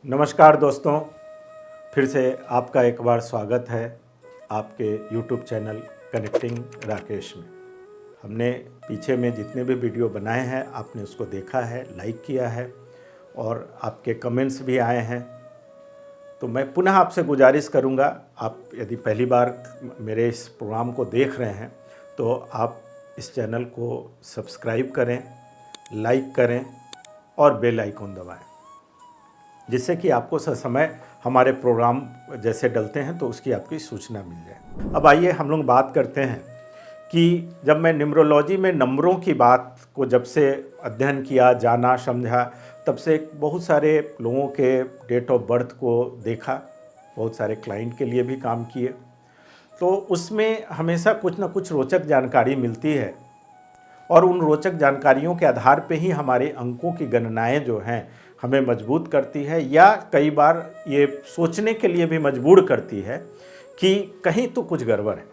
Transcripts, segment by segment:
नमस्कार दोस्तों, फिर से आपका एक बार स्वागत है आपके YouTube चैनल कनेक्टिंग राकेश में। हमने पीछे में जितने भी वीडियो बनाए हैं आपने उसको देखा है, लाइक किया है और आपके कमेंट्स भी आए हैं। तो मैं पुनः आपसे गुजारिश करूंगा, आप यदि पहली बार मेरे इस प्रोग्राम को देख रहे हैं तो आप इस चैनल को सब्सक्राइब करें, लाइक करें और बेल आइकन दबाएं, जिससे कि आपको समय हमारे प्रोग्राम जैसे डलते हैं तो उसकी आपकी सूचना मिल जाए। अब आइए हम लोग बात करते हैं कि जब मैं न्यूमरोलॉजी में नंबरों की बात को जब से अध्ययन किया, जाना, समझा, तब से बहुत सारे लोगों के डेट ऑफ बर्थ को देखा, बहुत सारे क्लाइंट के लिए भी काम किए, तो उसमें हमेशा कुछ ना कुछ रोचक जानकारी मिलती है और उन रोचक जानकारियों के आधार पे ही हमारे अंकों की गणनाएं जो हैं हमें मजबूत करती है या कई बार ये सोचने के लिए भी मजबूर करती है कि कहीं तो कुछ गड़बड़ है।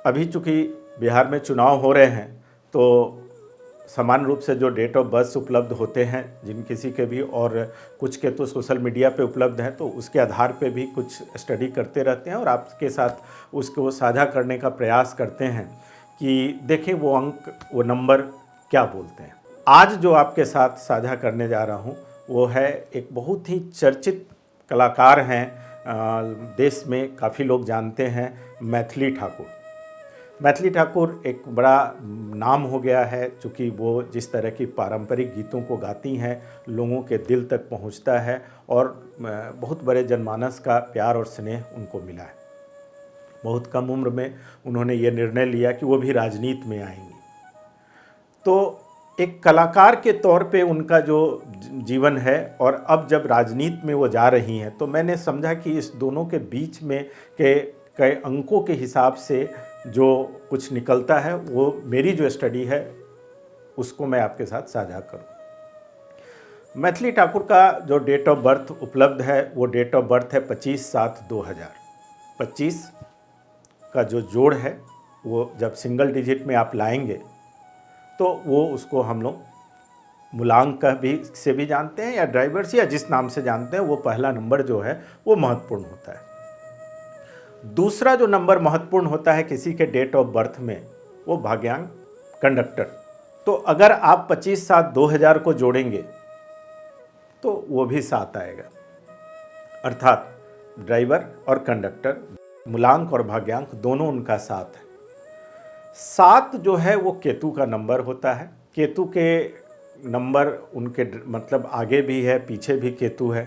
अभी चूँकि बिहार में चुनाव हो रहे हैं तो समान रूप से जो डेट ऑफ बर्थ उपलब्ध होते हैं जिन किसी के भी, और कुछ के तो सोशल मीडिया पे उपलब्ध हैं, तो उसके आधार पे भी कुछ स्टडी करते रहते हैं और आपके साथ उसको साझा करने का प्रयास करते हैं कि देखें वो अंक, वो नंबर क्या बोलते हैं। आज जो आपके साथ साझा करने जा रहा हूँ वो है एक बहुत ही चर्चित कलाकार हैं, देश में काफ़ी लोग जानते हैं, मैथिली ठाकुर। मैथिली ठाकुर एक बड़ा नाम हो गया है, चूँकि वो जिस तरह की पारंपरिक गीतों को गाती हैं लोगों के दिल तक पहुँचता है और बहुत बड़े जनमानस का प्यार और स्नेह उनको मिला है। बहुत कम उम्र में उन्होंने ये निर्णय लिया कि वो भी राजनीति में आएंगी। तो एक कलाकार के तौर पे उनका जो जीवन है और अब जब राजनीति में वो जा रही हैं, तो मैंने समझा कि इस दोनों के बीच में के कई अंकों के हिसाब से जो कुछ निकलता है वो मेरी जो स्टडी है उसको मैं आपके साथ साझा करूं। मैथिली ठाकुर का जो डेट ऑफ बर्थ उपलब्ध है वो डेट ऑफ बर्थ है 25/7/2000। 25 का जो जोड़ है वो जब सिंगल डिजिट में आप लाएंगे तो वो उसको हम लोग मूलांक का भी से भी जानते हैं या ड्राइवर्स या जिस नाम से जानते हैं, वो पहला नंबर जो है वो महत्वपूर्ण होता है। दूसरा जो नंबर महत्वपूर्ण होता है किसी के डेट ऑफ बर्थ में वो भाग्यांक, कंडक्टर। तो अगर आप 25/7/2000 को जोड़ेंगे तो वो भी 7 आएगा, अर्थात ड्राइवर और कंडक्टर, मूलांक और भाग्यांक दोनों उनका 7 है। 7 जो है वो केतु का नंबर होता है। केतु के नंबर उनके मतलब आगे भी है, पीछे भी केतु है,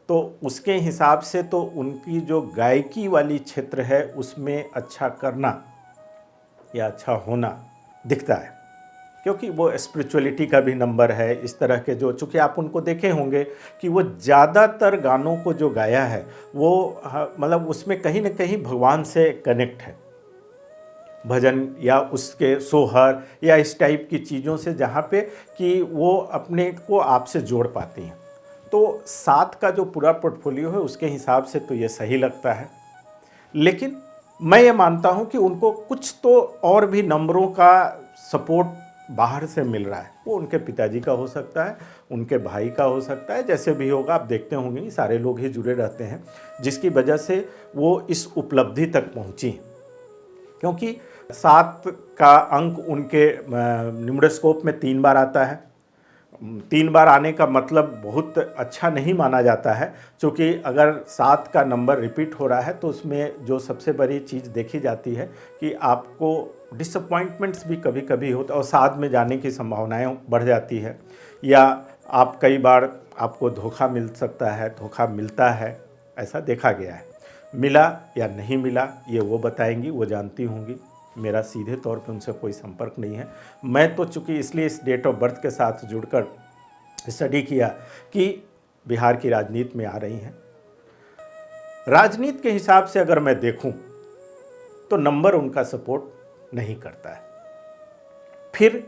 तो उसके हिसाब से तो उनकी जो गायकी वाली क्षेत्र है उसमें अच्छा करना या अच्छा होना दिखता है, क्योंकि वो स्पिरिचुअलिटी का भी नंबर है। इस तरह के जो, चूँकि आप उनको देखे होंगे कि वो ज़्यादातर गानों को जो गाया है वो मतलब उसमें कहीं ना कहीं भगवान से कनेक्ट है, भजन या उसके सोहर या इस टाइप की चीज़ों से, जहाँ पे कि वो अपने को आपसे जोड़ पाती हैं। तो 7 का जो पूरा पोर्टफोलियो है उसके हिसाब से तो ये सही लगता है, लेकिन मैं ये मानता हूँ कि उनको कुछ तो और भी नंबरों का सपोर्ट बाहर से मिल रहा है। वो उनके पिताजी का हो सकता है, उनके भाई का हो सकता है, जैसे भी होगा। आप देखते होंगे सारे लोग ही जुड़े रहते हैं, जिसकी वजह से वो इस उपलब्धि तक पहुँची। क्योंकि 7 का अंक उनके न्यूमरोस्कोप में 3 बार आता है। 3 बार आने का मतलब बहुत अच्छा नहीं माना जाता है, क्योंकि अगर 7 का नंबर रिपीट हो रहा है तो उसमें जो सबसे बड़ी चीज़ देखी जाती है कि आपको डिसअपॉइंटमेंट्स भी कभी कभी होता है और 7 में जाने की संभावनाएं बढ़ जाती है, या आप कई बार आपको धोखा मिल सकता है, धोखा मिलता है, ऐसा देखा गया है। मिला या नहीं मिला ये वो बताएंगी, वो जानती होंगी, मेरा सीधे तौर पे उनसे कोई संपर्क नहीं है। मैं तो चूँकि इसलिए इस डेट ऑफ बर्थ के साथ जुड़कर स्टडी किया कि बिहार की राजनीति में आ रही हैं। राजनीति के हिसाब से अगर मैं देखूं तो नंबर उनका सपोर्ट नहीं करता है। फिर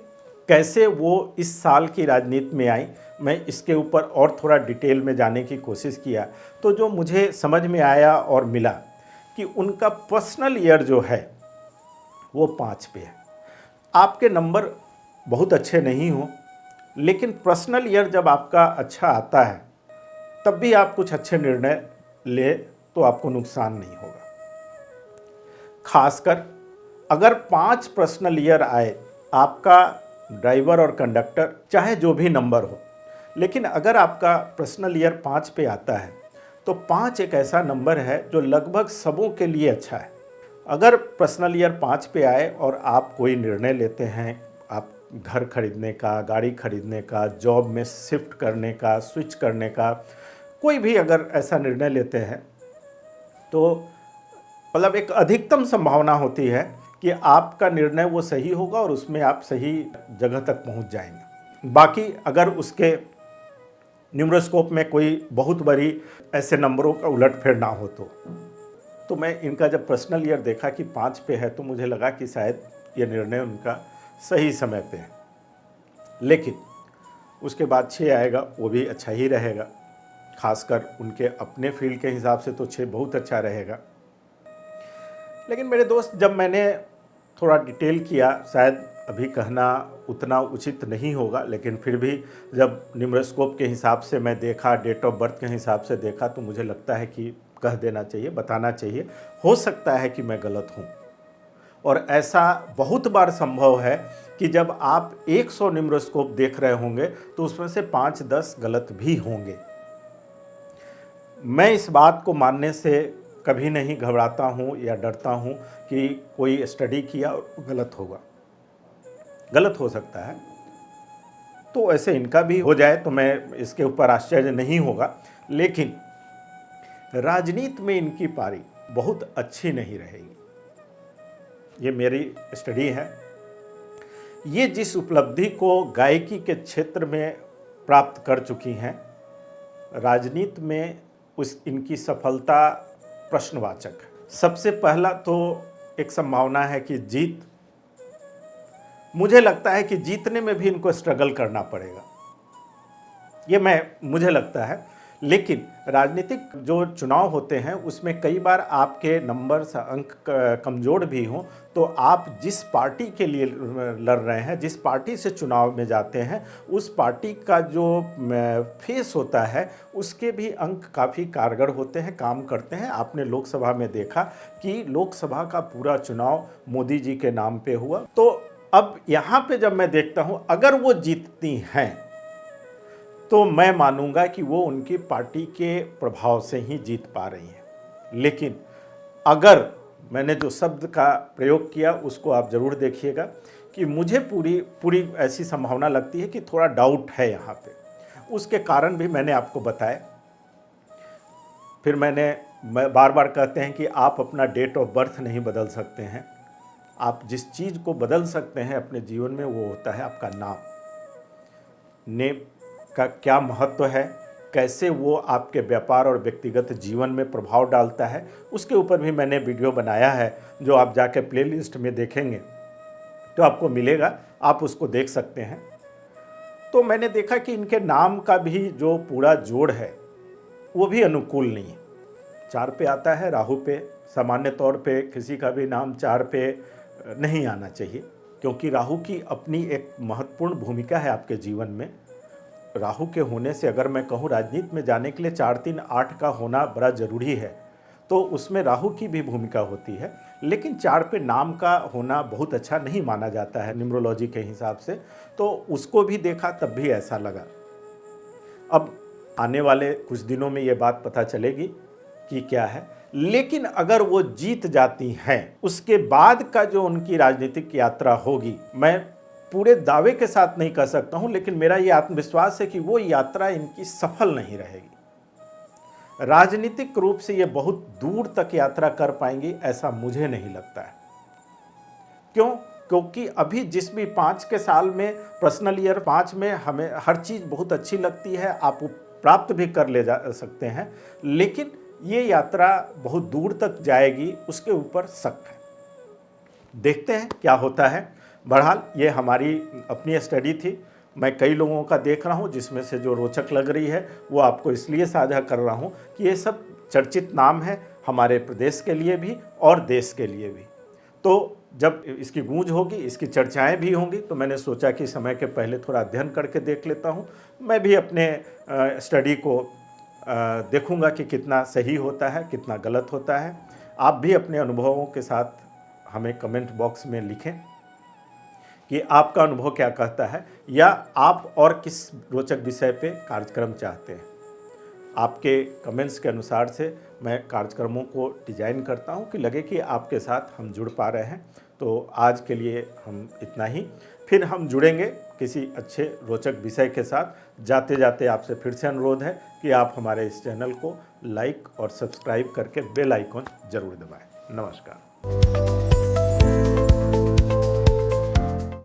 कैसे वो इस साल की राजनीति में आई, मैं इसके ऊपर और थोड़ा डिटेल में जाने की कोशिश किया, तो जो मुझे समझ में आया और मिला कि उनका पर्सनल ईयर जो है वो 5 पे है। आपके नंबर बहुत अच्छे नहीं हो, लेकिन पर्सनल ईयर जब आपका अच्छा आता है तब भी आप कुछ अच्छे निर्णय ले तो आपको नुकसान नहीं होगा। खासकर अगर 5 प्रश्नल ईयर आए, आपका ड्राइवर और कंडक्टर चाहे जो भी नंबर हो, लेकिन अगर आपका प्रश्नल ईयर 5 पे आता है तो 5 एक ऐसा नंबर है जो लगभग सबों के लिए अच्छा है। अगर प्रश्नल ईयर 5 पे आए और आप कोई निर्णय लेते हैं, आप घर खरीदने का, गाड़ी खरीदने का, जॉब में शिफ्ट करने का, स्विच करने का, कोई भी अगर ऐसा निर्णय लेते हैं तो मतलब एक अधिकतम संभावना होती है कि आपका निर्णय वो सही होगा और उसमें आप सही जगह तक पहुंच जाएंगे। बाकी अगर उसके न्यूमरोस्कोप में कोई बहुत बड़ी ऐसे नंबरों का उलटफेर ना हो तो मैं इनका जब पर्सनल ईयर देखा कि 5 पे है तो मुझे लगा कि शायद ये निर्णय उनका सही समय पे है। लेकिन उसके बाद 6 आएगा, वो भी अच्छा ही रहेगा। खासकर उनके अपने फील्ड के हिसाब से तो 6 बहुत अच्छा रहेगा। लेकिन मेरे दोस्त, जब मैंने थोड़ा डिटेल किया, शायद अभी कहना उतना उचित नहीं होगा, लेकिन फिर भी जब न्यूमरोस्कोप के हिसाब से मैं देखा, डेट ऑफ बर्थ के हिसाब से देखा, तो मुझे लगता है कि कह देना चाहिए, बताना चाहिए। हो सकता है कि मैं गलत हूँ, और ऐसा बहुत बार संभव है कि जब आप 100 न्यूमरोस्कोप देख रहे होंगे तो उसमें से 5-10 गलत भी होंगे। मैं इस बात को मानने से कभी नहीं घबराता हूँ या डरता हूँ कि कोई स्टडी किया और गलत होगा। गलत हो सकता है, तो ऐसे इनका भी हो जाए तो मैं इसके ऊपर आश्चर्य नहीं होगा। लेकिन राजनीति में इनकी पारी बहुत अच्छी नहीं रहेगी। ये मेरी स्टडी है। ये जिस उपलब्धि को गायकी के क्षेत्र में प्राप्त कर चुकी हैं, राजनीति में उस इनकी सफलता प्रश्नवाचक है। सबसे पहला तो एक संभावना है कि जीत, मुझे लगता है कि जीतने में भी इनको स्ट्रगल करना पड़ेगा, ये मुझे लगता है। लेकिन राजनीतिक जो चुनाव होते हैं उसमें कई बार आपके नंबर से अंक कमज़ोर भी हों, तो आप जिस पार्टी के लिए लड़ रहे हैं, जिस पार्टी से चुनाव में जाते हैं, उस पार्टी का जो फेस होता है उसके भी अंक काफ़ी कारगर होते हैं, काम करते हैं। आपने लोकसभा में देखा कि लोकसभा का पूरा चुनाव मोदी जी के नाम पे हुआ। तो अब यहाँ पे जब मैं देखता हूँ, अगर वो जीतती हैं तो मैं मानूंगा कि वो उनकी पार्टी के प्रभाव से ही जीत पा रही हैं। लेकिन अगर मैंने जो शब्द का प्रयोग किया उसको आप ज़रूर देखिएगा कि मुझे पूरी ऐसी संभावना लगती है कि थोड़ा डाउट है यहाँ पे। उसके कारण भी मैंने आपको बताया। फिर मैं बार बार कहते हैं कि आप अपना डेट ऑफ बर्थ नहीं बदल सकते हैं। आप जिस चीज़ को बदल सकते हैं अपने जीवन में वो होता है आपका नाम। नेम का क्या महत्व है, कैसे वो आपके व्यापार और व्यक्तिगत जीवन में प्रभाव डालता है, उसके ऊपर भी मैंने वीडियो बनाया है, जो आप जाके प्लेलिस्ट में देखेंगे तो आपको मिलेगा, आप उसको देख सकते हैं। तो मैंने देखा कि इनके नाम का भी जो पूरा जोड़ है वो भी अनुकूल नहीं है। 4 पे आता है, राहु पे। सामान्य तौर पे किसी का भी नाम 4 पे नहीं आना चाहिए, क्योंकि राहु की अपनी एक महत्वपूर्ण भूमिका है आपके जीवन में। राहु के होने से, अगर मैं कहूँ राजनीति में जाने के लिए 4, 3, 8 का होना बड़ा ज़रूरी है, तो उसमें राहु की भी भूमिका होती है। लेकिन 4 पे नाम का होना बहुत अच्छा नहीं माना जाता है न्यूमरोलॉजी के हिसाब से, तो उसको भी देखा तब भी ऐसा लगा। अब आने वाले कुछ दिनों में ये बात पता चलेगी कि क्या है। लेकिन अगर वो जीत जाती हैं, उसके बाद का जो उनकी राजनीतिक यात्रा होगी, मैं पूरे दावे के साथ नहीं कह सकता हूं, लेकिन मेरा ये आत्मविश्वास है कि वो यात्रा इनकी सफल नहीं रहेगी। राजनीतिक रूप से ये बहुत दूर तक यात्रा कर पाएंगी ऐसा मुझे नहीं लगता है। क्यों? क्योंकि अभी जिस भी 5 के साल में, पर्सनल ईयर 5 में हमें हर चीज़ बहुत अच्छी लगती है, आप प्राप्त भी कर ले जा सकते हैं, लेकिन ये यात्रा बहुत दूर तक जाएगी, उसके ऊपर शक है। देखते हैं क्या होता है। बहरहाल ये हमारी अपनी स्टडी थी। मैं कई लोगों का देख रहा हूँ, जिसमें से जो रोचक लग रही है वो आपको इसलिए साझा कर रहा हूँ कि ये सब चर्चित नाम है हमारे प्रदेश के लिए भी और देश के लिए भी। तो जब इसकी गूंज होगी, इसकी चर्चाएं भी होंगी, तो मैंने सोचा कि समय के पहले थोड़ा अध्ययन करके देख लेता हूँ। मैं भी अपने स्टडी को देखूंगा कि कितना सही होता है, कितना गलत होता है। आप भी अपने अनुभवों के साथ हमें कमेंट बॉक्स में लिखें कि आपका अनुभव क्या कहता है, या आप और किस रोचक विषय पे कार्यक्रम चाहते हैं। आपके कमेंट्स के अनुसार से मैं कार्यक्रमों को डिजाइन करता हूं कि लगे कि आपके साथ हम जुड़ पा रहे हैं। तो आज के लिए हम इतना ही, फिर हम जुड़ेंगे किसी अच्छे रोचक विषय के साथ। जाते जाते आपसे फिर से अनुरोध है कि आप हमारे इस चैनल को लाइक और सब्सक्राइब करके बेल आइकन जरूर दबाएं। नमस्कार।